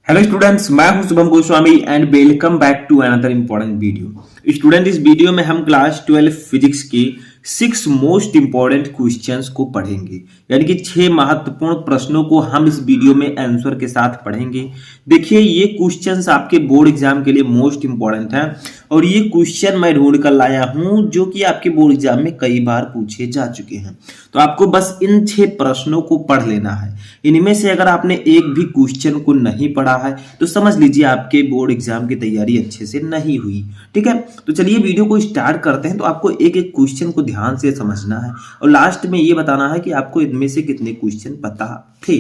Hello students, मैं हूं Shubham Goswami and welcome back to another important video. Student, इस video में हम क्लास 12 फिजिक्स के 6 मोस्ट इंपॉर्टेंट क्वेश्चंस को पढ़ेंगे, यानी कि 6 महत्वपूर्ण प्रश्नों को हम इस वीडियो में आंसर के साथ पढ़ेंगे। देखिए, ये क्वेश्चंस आपके बोर्ड एग्जाम के लिए मोस्ट इंपॉर्टेंट हैं और ये क्वेश्चन मैं ढूंढ कर लाया हूं जो कि आपके बोर्ड एग्जाम में कई बार पूछे जा चुके हैं। तो आपको बस इन 6 प्रश्नों को पढ़ लेना है। इनमें से अगर आपने एक भी क्वेश्चन को नहीं पढ़ा है तो समझ लीजिए आपके बोर्ड एग्जाम की तैयारी अच्छे से नहीं हुई। ठीक है, तो चलिए वीडियो को स्टार्ट करते हैं। तो आपको एक एक क्वेश्चन को ध्यान से समझना है और लास्ट में ये बताना है कि आपको इनमें से कितने क्वेश्चन पता थे।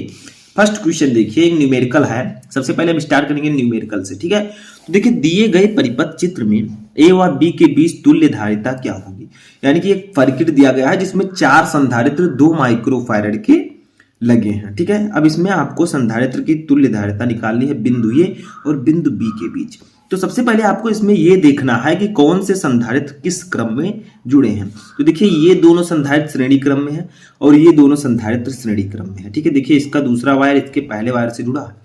फर्स्ट क्वेश्चन देखिए, एक न्यूमेरिकल है। सबसे पहले हम स्टार्ट करेंगे न्यूमेरिकल से। ठीक है, तो देखिए, दिए गए परिपथ चित्र में ए और बी के बीच तुल्य धारिता क्या होगी। यानी कि एक सर्किट दिया गया है जिसमें 4 संधारित्र 2 माइक्रोफैराड के लगे हैं। ठीक है, अब इसमें आपको संधारित्र की तुल्य धारिता निकालनी है बिंदु ए और बिंदु बी के बीच। तो सबसे पहले आपको इसमें यह देखना है कि कौन से संधारित्र किस क्रम में जुड़े हैं। तो देखिए, ये दोनों संधारित्र श्रेणी क्रम में है और ये दोनों संधारित्र श्रेणी क्रम में है। ठीक है, देखिए इसका दूसरा वायर इसके पहले वायर से जुड़ा है,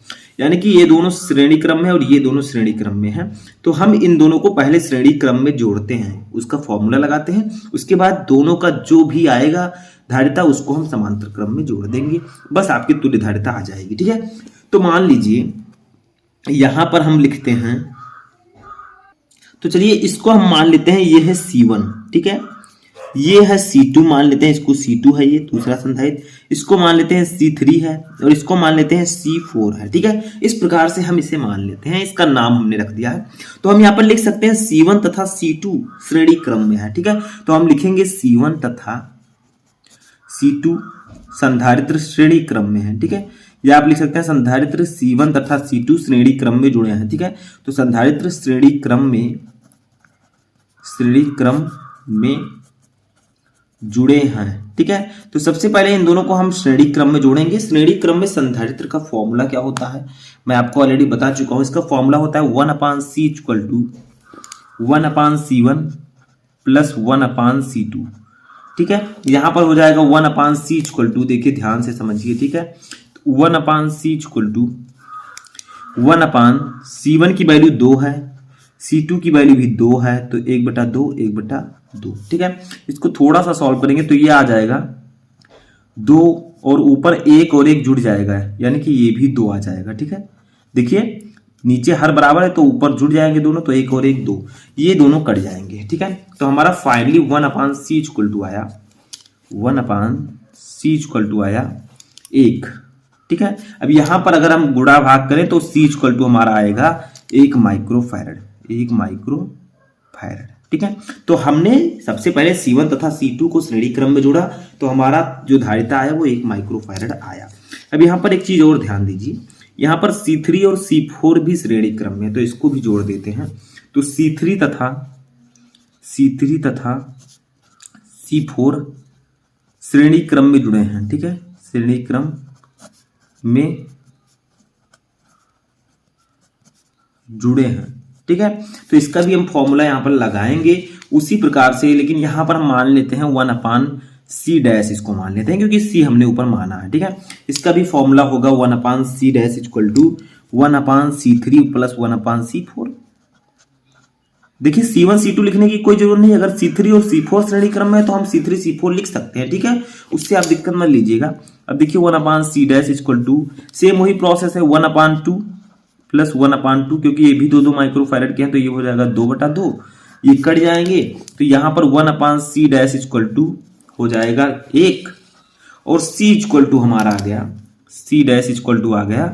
यानी कि ये दोनों श्रेणी क्रम में और ये दोनों श्रेणी क्रम में है। तो हम इन दोनों को पहले श्रेणी क्रम में जोड़ते हैं, उसका फॉर्मूला लगाते हैं। उसके बाद दोनों का जो भी आएगा धारिता उसको हम समांतर क्रम में जोड़ देंगे, बस आपकी तुल्य धारिता आ जाएगी। ठीक है, तो मान लीजिए यहां पर हम लिखते हैं, तो चलिए इसको हम मान लेते हैं ये है C1। ठीक है, ये है C2 मान लेते हैं, इसको C2 है ये दूसरा संधारित्र। इसको मान लेते हैं C3 है और इसको मान लेते हैं C4 है। ठीक है, इस प्रकार से हम इसे मान लेते हैं, इसका नाम हमने रख दिया है। तो हम यहाँ पर लिख सकते हैं C1 तथा C2 श्रेणी क्रम में है। ठीक है, तो हम लिखेंगे C1 तथा C2 संधारित्र श्रेणी क्रम में है। ठीक है, या आप लिख सकते हैं संधारित्र C1 तथा C2 श्रेणी क्रम में जुड़े हैं। ठीक है, तो संधारित्र श्रेणी क्रम में जुड़े हैं। ठीक है, तो सबसे पहले इन दोनों को हम श्रेणी क्रम में जोड़ेंगे। श्रेणी क्रम में संधारित्र का फॉर्मूला क्या होता है मैं आपको ऑलरेडी बता चुका हूं। इसका फॉर्मूला होता है 1/C = 1/C1 + 1/C2। ठीक है, यहां पर हो जाएगा 1/C = देखिए ध्यान से समझिए। ठीक है, 1/C = 1/C1 की वैल्यू 2 है, C2 की वैल्यू भी 2 है, तो 1/2 1/2। ठीक है, इसको थोड़ा सा सॉल्व करेंगे तो ये आ जाएगा 2 और ऊपर 1 और 1 जुड़ जाएगा, यानी कि ये भी 2 आ जाएगा। ठीक है, देखिए नीचे हर बराबर है तो ऊपर जुड़ जाएंगे दोनों, तो 1 और 1 2, ये दोनों कट जाएंगे। ठीक है, तो हमारा फाइनली 1/C = आया 1/C = आया 1। ठीक है, अब यहां पर अगर हम गुणा भाग करें तो C = हमारा आएगा 1 माइक्रोफैराड। ठीक है, तो हमने सबसे पहले C1 तथा C2 को श्रेणी क्रम में जोड़ा, तो हमारा जो धारिता आया वो 1 माइक्रोफैराड आया। अब यहां पर एक चीज और ध्यान दीजिए, यहां पर C3 और C4 भी श्रेणी क्रम में, तो इसको भी जोड़ देते हैं। तो C3 तथा C4 श्रेणी क्रम में जुड़े हैं। ठीक है, श्रेणी क्रम में जुड़े हैं। ठीक है, तो इसका भी हम फॉर्मूला यहां पर लगाएंगे उसी प्रकार से, लेकिन यहां पर हम मान लेते हैं 1/C' इसको मान लेते हैं क्योंकि C हमने ऊपर माना है। ठीक है, इसका भी फॉर्मूला होगा 1/C' = 1/C3 + 1/C4। देखिए C1 C2 लिखने की कोई जरूरत नहीं, अगर C3 और C4 श्रेणी क्रम में है तो हम C3 C4 लिख सकते हैं। ठीक है, उससे आप दिक्कत मत लीजिएगा। अब देखिए 1/C' = सेम वही प्रोसेस है 1/2 + 1/2, क्योंकि ये भी 2 माइक्रोफैराड के हैं तो ये हो जाएगा 2/2, ये कट जाएंगे। तो यहां पर 1/C' = हो जाएगा 1 और C = हमारा आ गया, C' = आ गया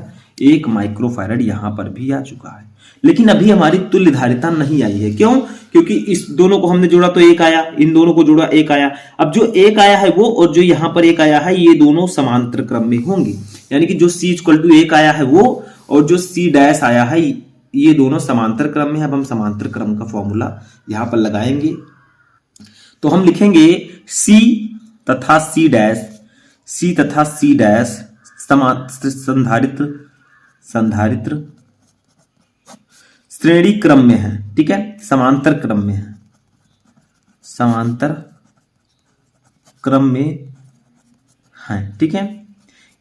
1 माइक्रोफैराड, यहां पर भी आ चुका है। लेकिन अभी हमारी तुल्य धारिता नहीं आई है। क्यों? क्योंकि इस दोनों को हमने जोड़ा तो 1 आया, इन दोनों को जोड़ा 1 आया। अब जो 1 आया है वो और जो यहां पर 1 आया है ये दोनों समांतर क्रम में होंगे, यानी कि जो C = 1 आया है वो और जो C' आया है ये दोनों समांतर क्रम में है। अब हम समांतर क्रम का फॉर्मूला यहां पर लगाएंगे, तो हम लिखेंगे C तथा C' संधारित्र श्रेणी क्रम में है। ठीक है, समांतर क्रम में है, समांतर क्रम में है। ठीक है,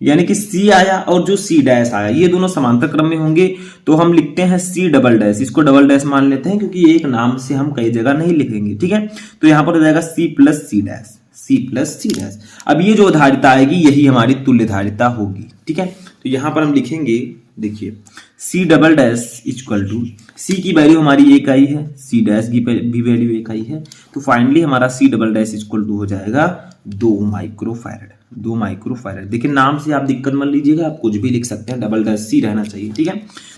यानी कि सी आया और जो सी डैश आया ये दोनों समांतर क्रम में होंगे, तो हम लिखते हैं सी डबल डैश, इसको डबल डैश मान लेते हैं क्योंकि एक नाम से हम कई जगह नहीं लिखेंगे, ठीक है। तो यहां पर हो जाएगा C plus C dash, C plus C dash. अब ये जो धारिता आएगी यही हमारी तुल्य धारिता होगी, ठीक है। तो यहां पर हम लिखेंगे, देखिए C double dash equal to, C की वैल्यू हमारी एक आई है, सी डैश की भी वैल्यू एक आई है, तो फाइनली हमारा C double dash equal to हो जाएगा 2 माइक्रोफैरड, 2 माइक्रोफैरड। देखिए नाम से आप दिक्कत मत लीजिएगा, आप कुछ भी लिख सकते हैं, डबल डैश सी रहना चाहिए, ठीक है।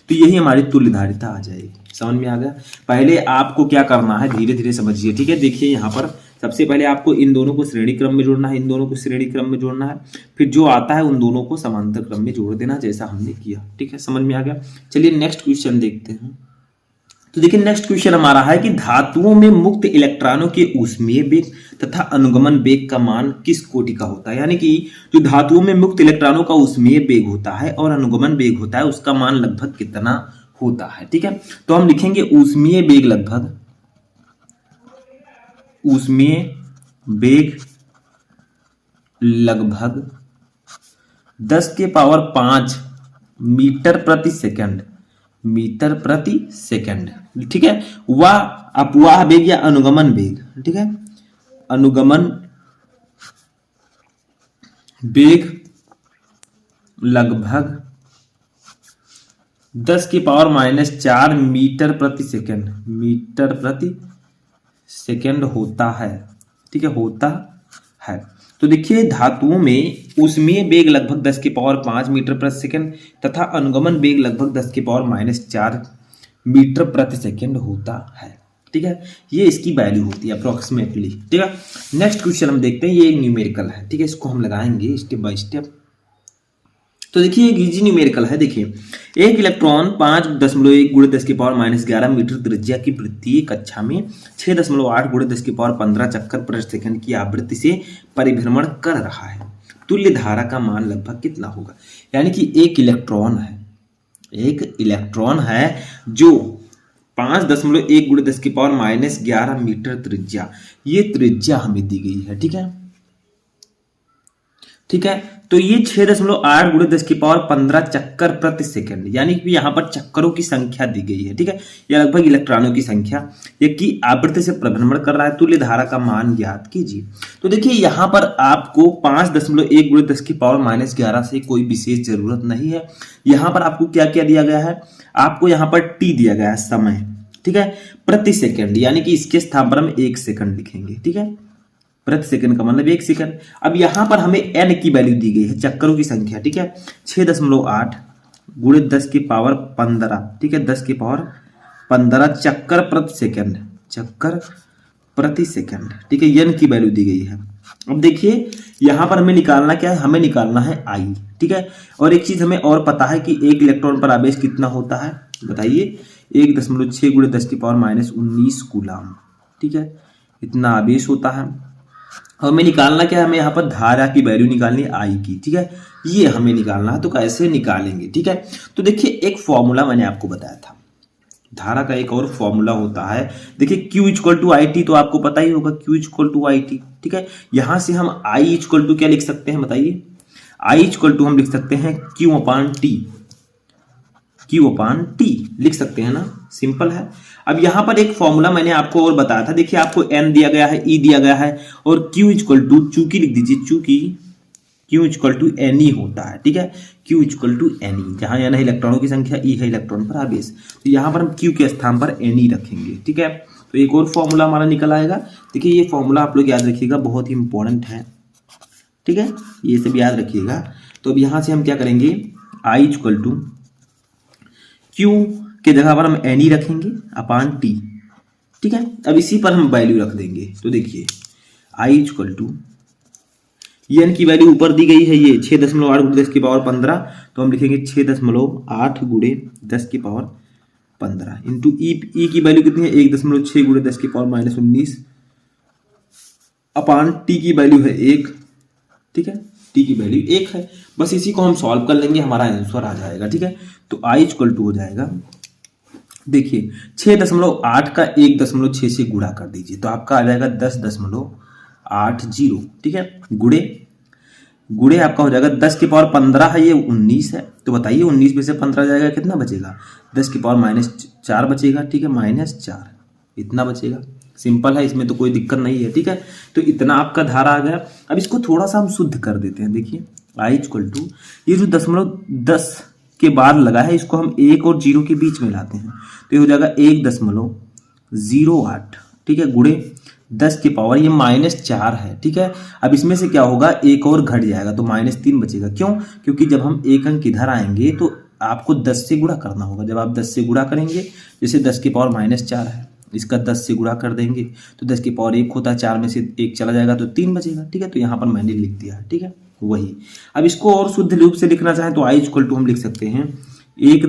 तो यही हमारी तुल्य धारिता आ जाएगी। समझ में आ गया। पहले आपको क्या करना है धीरे धीरे समझिए, ठीक है। देखिए यहाँ पर सबसे पहले आपको इन दोनों को श्रेणी क्रम में जोड़ना है, इन दोनों को श्रेणी क्रम में जोड़ना है, फिर जो आता है उन दोनों को समांतर क्रम में जोड़ देना, जैसा हमने किया, ठीक है। समझ में आ गया। चलिए नेक्स्ट क्वेश्चन देखते हैं। तो देखिए नेक्स्ट क्वेश्चन हमारा है कि धातुओं में मुक्त इलेक्ट्रॉनों के ऊष्मीय वेग तथा अनुगमन वेग का मान किस कोटि का होता है। यानी कि जो धातुओं में मुक्त इलेक्ट्रॉनों का ऊष्मीय वेग होता है और अनुगमन वेग होता है उसका मान लगभग कितना होता है, ठीक है। तो हम लिखेंगे ऊष्मीय वेग लगभग, ऊष्मीय वेग लगभग 10 के पावर 5 मीटर प्रति सेकंड, मीटर प्रति सेकंड, ठीक है। वह अपवाह वेग या अनुगमन वेग, ठीक है, अनुगमन वेग लगभग 10 की पावर -4 मीटर प्रति सेकंड, मीटर प्रति सेकंड होता है, ठीक है, होता है। तो देखिए धातुओं में ऊष्मीय वेग लगभग 10 की पावर 5 मीटर प्रति सेकंड तथा अनुगमन वेग लगभग 10 की पावर -4 मीटर प्रति सेकंड होता है, ठीक है। ये इसकी वैल्यू होती है अप्रोक्सीमेटली, ठीक है। नेक्स्ट क्वेश्चन हम देखते हैं, ये एक न्यूमेरिकल है, ठीक है, इसको हम लगाएंगे स्टेप बाय स्टेप। तो देखिए एक इजी न्यूमेरिकल है। देखिए एक इलेक्ट्रॉन 5.1 × 10 की पावर -11 मीटर त्रिज्या की वृत्तीय कक्षा में 6.8 × 10 की पावर 15 चक्कर प्रति सेकंड की आवृत्ति से परिभ्रमण कर रहा है। तुल्य धारा का मान लगभग कितना होगा। यानी कि एक इलेक्ट्रॉन है, एक इलेक्ट्रॉन है जो 5.1 × 10 की पावर -11 मीटर त्रिज्या, ये त्रिज्या हमें दी गई है, ठीक है, ठीक है। तो ये 6.8 × 10 की पावर 15 चक्कर प्रति सेकंड, यानी कि यहाँ पर चक्करों की संख्या दी गई है, ठीक है, या लगभग इलेक्ट्रॉनों की संख्या, ये की आवृत्ति से परिभ्रमण कर रहा है। तुल्य धारा का मान ज्ञात कीजिए। तो देखिए यहाँ पर आपको 5.1 × 10 की पावर -11 से कोई विशेष जरूरत नहीं है। यहाँ पर आपको क्या क्या दिया गया है, आपको यहाँ पर टी दिया गया है, समय, ठीक है, प्रति सेकंड, यानी कि इसके स्थान पर हम 1 सेकंड लिखेंगे, ठीक है, प्रति सेकंड का मतलब 1 सेकंड। अब यहां पर हमें n की वैल्यू दी गई है, चक्करों की संख्या, ठीक है, 6.8 × 10 की पावर 15, ठीक है, 10 की पावर 15 चक्कर प्रति सेकंड, चक्कर प्रति सेकंड, ठीक है, n की वैल्यू दी गई है। अब देखिए यहां पर हमें निकालना क्या है, हमें निकालना है I, ठीक है। और एक चीज हमें और पता है कि एक इलेक्ट्रॉन पर आवेश कितना होता है, बताइए, 1.6 × 10 की पावर -19 कूलम, ठीक है, इतना आवेश होता है। और हमें निकालना क्या है, हमें यहाँ पर धारा की वैल्यू निकालनी है I की, ठीक है, ये हमें निकालना है। तो कैसे निकालेंगे, ठीक है। तो देखिए एक फॉर्मूला मैंने आपको बताया था, धारा का एक और फॉर्मूला होता है। देखिए Q = IT, तो आपको पता ही होगा Q = IT, ठीक है। यहां से हम I = क्या लिख सकते हैं, बताइए, I = हम लिख सकते हैं Q/T, Q/T लिख सकते हैं ना, सिंपल है। अब यहां पर एक फॉर्मूला मैंने आपको और बताया था, देखिए आपको n दिया गया है, E दिया गया है, और Q = चूंकि लिख दीजिए, चूंकि Q = Ne होता है, ठीक है, Q = Ne, जहां n है इलेक्ट्रॉनों की संख्या, E है इलेक्ट्रॉन पर आवेश, तो यहां पर हम Q के स्थान पर Ne रखेंगे, ठीक है। तो एक और फॉर्मूला हमारा निकल आएगा। देखिए ये फॉर्मूला आप लोग याद रखिएगा, बहुत ही इंपॉर्टेंट है, ठीक है, ये सब याद रखिएगा। तो अब यहां से हम क्या करेंगे, I = Q के जगह पर हम Ne रखेंगे /T, ठीक है। अब इसी पर हम वैल्यू रख देंगे। तो देखिए I = n की वैल्यू ऊपर दी गई है, ये 6.8 × 10 की पावर 15, तो हम लिखेंगे 6.8 × 10 की पावर 15 इंटू E की वैल्यू कितनी है, 1.6 × 10 की पावर -19 /T की वैल्यू है 1, ठीक है, T की वैल्यू 1 है। बस इसी को हम सॉल्व कर लेंगे, हमारा आंसर आ जाएगा, ठीक है। तो I = हो जाएगा, देखिए 6.8 का 1.6 से गुणा कर दीजिए, तो आपका आ जाएगा 10.80, ठीक है, गुणे गुणे आपका हो जाएगा 10 की पावर 15 है, ये 19 है, तो बताइए 19 में से 15 जाएगा कितना बचेगा, 10 की पावर -4 बचेगा, ठीक है, -4 इतना बचेगा। सिंपल है, इसमें तो कोई दिक्कत नहीं है, ठीक है। तो इतना आपका धारा आ गया। अब इसको थोड़ा सा हम शुद्ध कर देते हैं। देखिए I इक्वल टू ये जो 10 के बाद लगा है इसको हम 1 और 0 के बीच में लाते हैं, तो ये हो जाएगा 1.08, ठीक है, गुणे 10 की पावर ये -4 है, ठीक है। अब इसमें से क्या होगा, एक और घट जाएगा तो -3 बचेगा। क्यों? क्योंकि जब हम एक अंक इधर आएंगे तो आपको 10 से गुणा करना होगा। जब आप 10 से गुणा करेंगे, जैसे 10 की पावर -4 है, इसका 10 से गुणा कर देंगे तो 10 की पावर 1 होता है, 4 में से 1 चला जाएगा तो 3 बचेगा, ठीक है। तो यहाँ पर मैंने लिख दिया है, ठीक है, वही। अब इसको और शुद्ध रूप से लिखना चाहें तो I इक्वल टू हम लिख सकते हैं 1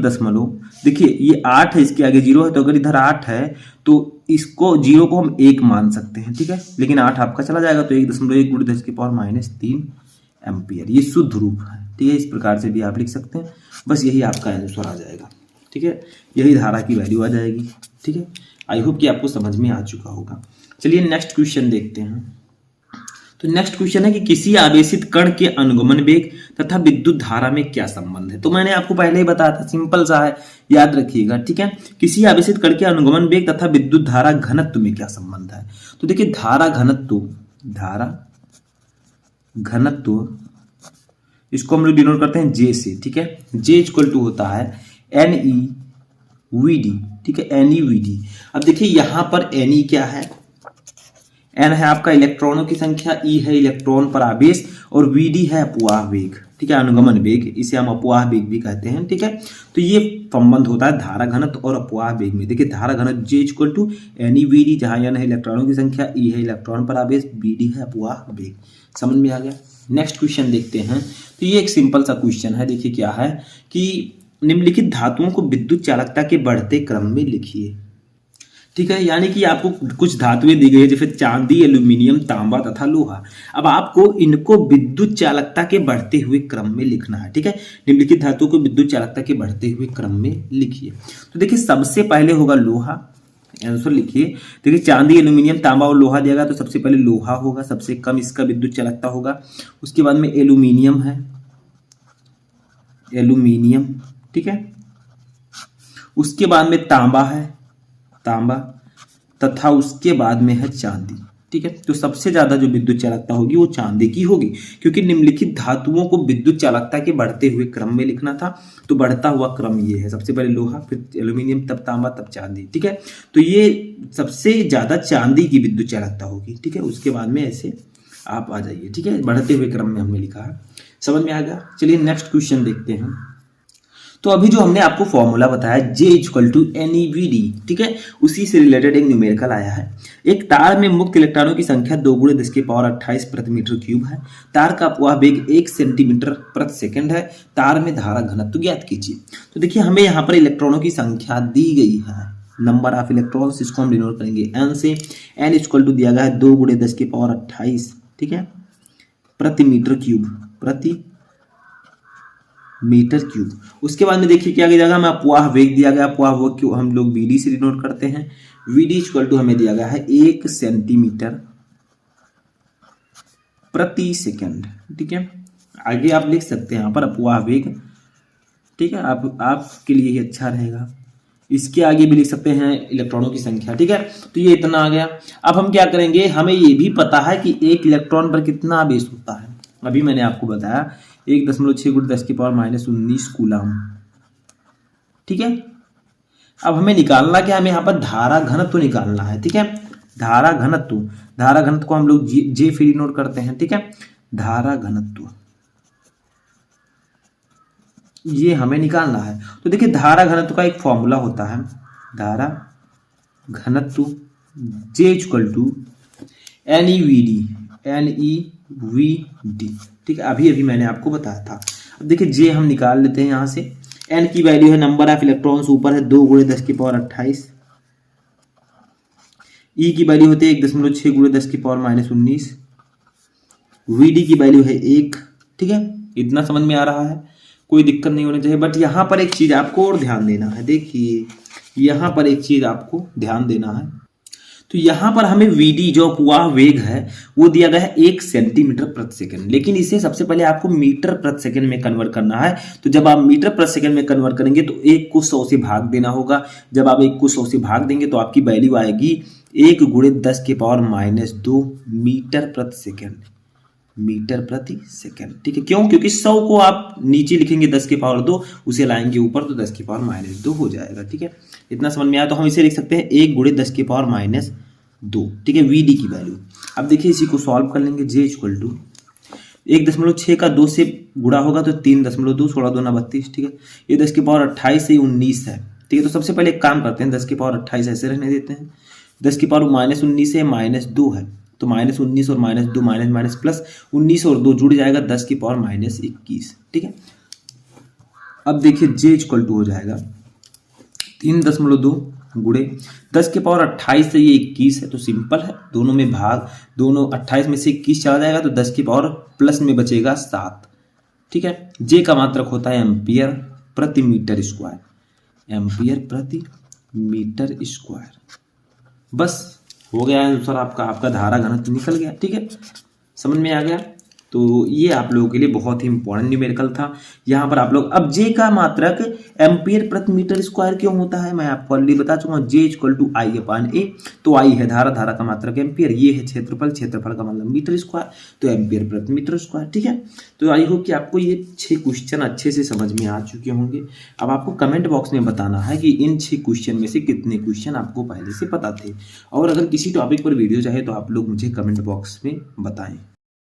देखिए ये 8 है, इसके आगे 0 है, तो अगर इधर 8 है तो इसको 0 को हम 1 मान सकते हैं, ठीक है, लेकिन 8 आपका चला जाएगा तो 1.1 गुणे 10 की पावर -3 एम्पियर, ये शुद्ध रूप है, ठीक है। इस प्रकार से भी आप लिख सकते हैं, बस यही आपका आंसर आ जाएगा, ठीक है, यही धारा की वैल्यू आ जाएगी, ठीक है। आई होप कि आपको समझ में आ चुका होगा। चलिए नेक्स्ट क्वेश्चन देखते हैं। तो नेक्स्ट क्वेश्चन है कि किसी आवेशित कण के अनुगमन वेग तथा विद्युत धारा में क्या संबंध है। तो मैंने आपको पहले ही बताया था, सिंपल सा है, याद रखिएगा, ठीक है। किसी आवेशित कण के अनुगमन वेग तथा विद्युत धारा घनत्व में क्या संबंध है। तो देखिए धारा घनत्व इसको हम लोग डिनोट करते हैं जे से, ठीक है। जे इक्वल टू होता है NeVd, ठीक है, NeVd। अब देखिए यहां पर Ne क्या है, N है आपका इलेक्ट्रॉनों की संख्या, E है इलेक्ट्रॉन पर आवेश और Vd है अपवाह वेग, ठीक है, अनुगमन वेग, इसे हम अपवाह वेग भी कहते हैं, ठीक है। तो ये संबंध होता है धारा घनत्व और अपवाह वेग में। देखिए धारा घनत्व J इक्वल टू NeVd, जहां N है इलेक्ट्रॉनों की संख्या, E है इलेक्ट्रॉन पर आवेश, Vd है अपवाह वेग। समझ में आ गया। नेक्स्ट क्वेश्चन देखते हैं। तो ये एक सिंपल सा क्वेश्चन है। देखिए क्या है कि निम्नलिखित धातुओं को विद्युत चालकता के बढ़ते क्रम में लिखिए, ठीक है। यानी कि आपको कुछ धातुएं दी गई है, जैसे चांदी, एल्यूमिनियम, तांबा तथा लोहा। अब आपको इनको विद्युत चालकता के बढ़ते हुए क्रम में लिखना है, ठीक है। निम्नलिखित धातुओं को विद्युत चालकता के बढ़ते हुए क्रम में लिखिए। तो देखिए सबसे पहले होगा लोहा, आंसर लिखिए। देखिए चांदी, एल्यूमिनियम, तांबा और लोहा दिया गया, तो सबसे पहले लोहा होगा, सबसे कम इसका विद्युत चालकता होगा। उसके बाद में एल्यूमिनियम है, एल्यूमिनियम, ठीक है। उसके बाद में तांबा है, तांबा, तथा उसके बाद में है चांदी, ठीक है। तो सबसे ज्यादा जो विद्युत चालकता होगी वो चांदी की होगी, क्योंकि निम्नलिखित धातुओं को विद्युत चालकता के बढ़ते हुए क्रम में लिखना था। तो बढ़ता हुआ क्रम ये है, सबसे पहले लोहा, फिर एल्यूमिनियम, तब तांबा, तब चांदी, ठीक है। तो ये सबसे ज्यादा चांदी की विद्युत चालकता होगी, ठीक है। उसके बाद में ऐसे आप आ जाइए, ठीक है, बढ़ते हुए क्रम में हमने लिखा है। समझ में आ गया। चलिए नेक्स्ट क्वेश्चन देखते हैं। तो अभी जो हमने आपको फॉर्मूला बताया J इक्वल टू NeVd, ठीक है, उसी से रिलेटेड एक न्यूमेरिकल आया है। एक तार में मुक्त इलेक्ट्रॉनों की संख्या 2 गुणे 10 की पावर 28 प्रति मीटर क्यूब है। तार का अपवाह वेग 1 सेंटीमीटर प्रति सेकंड है। तार में धारा घनत्व ज्ञात कीजिए। तो देखिए हमें यहाँ पर इलेक्ट्रॉनों की संख्या दी गई है, नंबर ऑफ इलेक्ट्रॉन्स, इसको हम डिनोट करेंगे N से। N इक्वल टू दिया गया है 2 गुणे 10 की पावर 28, ठीक है, प्रति मीटर क्यूब, प्रति मीटर क्यूब। उसके बाद में देखिए क्या दिया गया, हमें अपवाह वेग दिया गया। अपवाह वेग क्यों हम लोग Vd से डिनोट करते हैं। Vd इक्वल टू हमें दिया गया है 1 सेंटीमीटर प्रति सेकंड, ठीक है। आगे आप लिख सकते हैं यहाँ पर अपवाह वेग, ठीक है, आपके लिए ही अच्छा रहेगा। इसके आगे भी लिख सकते हैं इलेक्ट्रॉनों की संख्या, ठीक है। तो ये इतना आ गया। अब हम क्या करेंगे, हमें ये भी पता है कि एक इलेक्ट्रॉन पर कितना आवेश होता है। अभी मैंने आपको बताया 1.6 गुणे 10 की पावर -19 कूलम, ठीक है। अब हमें निकालना क्या, हमें यहाँ पर धारा घनत्व निकालना है, ठीक है। धारा घनत्व को हम लोग जे फ्री नोट करते हैं, ठीक है। धारा घनत्व ये हमें निकालना है। तो देखिए धारा घनत्व का एक फॉर्मूला होता है, धारा घनत्व J इक्वल टू NeVd, ठीक है। अभी मैंने आपको बताया था। अब देखिए J हम निकाल लेते हैं यहाँ से। N की वैल्यू है नंबर ऑफ इलेक्ट्रॉन्स, ऊपर है 2 गुणे 10 की पावर 28। E की वैल्यू होती है 1.6 गुणे 10 की पावर -19। Vd की वैल्यू है 1, ठीक है। इतना समझ में आ रहा है, कोई दिक्कत नहीं होनी चाहिए। बट यहाँ पर एक चीज आपको और ध्यान देना है। देखिए यहाँ पर एक चीज आपको ध्यान देना है। तो यहाँ पर हमें वीडी जो अपवाह वेग है वो दिया गया है 1 सेंटीमीटर प्रति सेकंड, लेकिन इसे सबसे पहले आपको मीटर प्रति सेकंड में कन्वर्ट करना है। तो जब आप मीटर प्रति सेकंड में कन्वर्ट करेंगे तो 1 को 100 से भाग देना होगा। जब आप 1 को 100 से भाग देंगे तो आपकी वैल्यू आएगी 1 गुणे 10⁻⁻2 मीटर प्रति सेकंड, मीटर प्रति सेकंड। ठीक है, क्यों? क्योंकि 100 को आप नीचे लिखेंगे 10⁻2, उसे लाएंगे ऊपर तो 10⁻2 हो जाएगा। ठीक है, इतना समझ में आया। तो हम इसे लिख सकते हैं 1 गुणे 10⁻2। ठीक है, वीडी की वैल्यू। अब देखिए इसी को सॉल्व कर लेंगे। जे इक्वल टू 1.6 का 2 से गुणा होगा तो 3.2, 16 दूना 32। ठीक है, ये 10⁻28 से 19 है। ठीक है, तो सबसे पहले एक काम करते हैं, 10⁻28 ऐसे रहने देते हैं। 10⁻−19 है, -2 है, तो -19 और -2 माइनस प्लस 19 और 2 जुड़ जाएगा 10⁻21। ठीक है, अब देखिए जे इक्वल टू हो जाएगा 3.2 गुणे 10⁻28 से ये 21 है, तो सिंपल है, दोनों में भाग, दोनों 28 में से 21 चला जाएगा तो 10 की पावर प्लस में बचेगा 7। ठीक है, जे का मात्रक होता है एम्पियर प्रति मीटर स्क्वायर, एम्पियर प्रति मीटर स्क्वायर। बस हो गया आंसर आपका धारा घनत्व निकल गया। ठीक है, समझ में आ गया। तो ये आप लोगों के लिए बहुत ही इंपॉर्टेंट न्यूमेरिकल था। यहाँ पर आप लोग, अब जे का मात्रक एम्पियर प्रति मीटर स्क्वायर क्यों होता है मैं आपको ऑलरेडी बता चुका हूँ। जे इक्वल टू I/A, तो आई है धारा, धारा का मात्रक एम्पियर, ये है क्षेत्रफल, क्षेत्रफल का मतलब मीटर स्क्वायर, तो एम्पियर प्रति मीटर स्क्वायर। ठीक है, तो आई होप कि आपको ये 6 क्वेश्चन अच्छे से समझ में आ चुके होंगे। अब आपको कमेंट बॉक्स में बताना है कि इन 6 क्वेश्चन में से कितने क्वेश्चन आपको पहले से पता थे, और अगर किसी टॉपिक पर वीडियो चाहे तो आप लोग मुझे कमेंट बॉक्स में बताएं।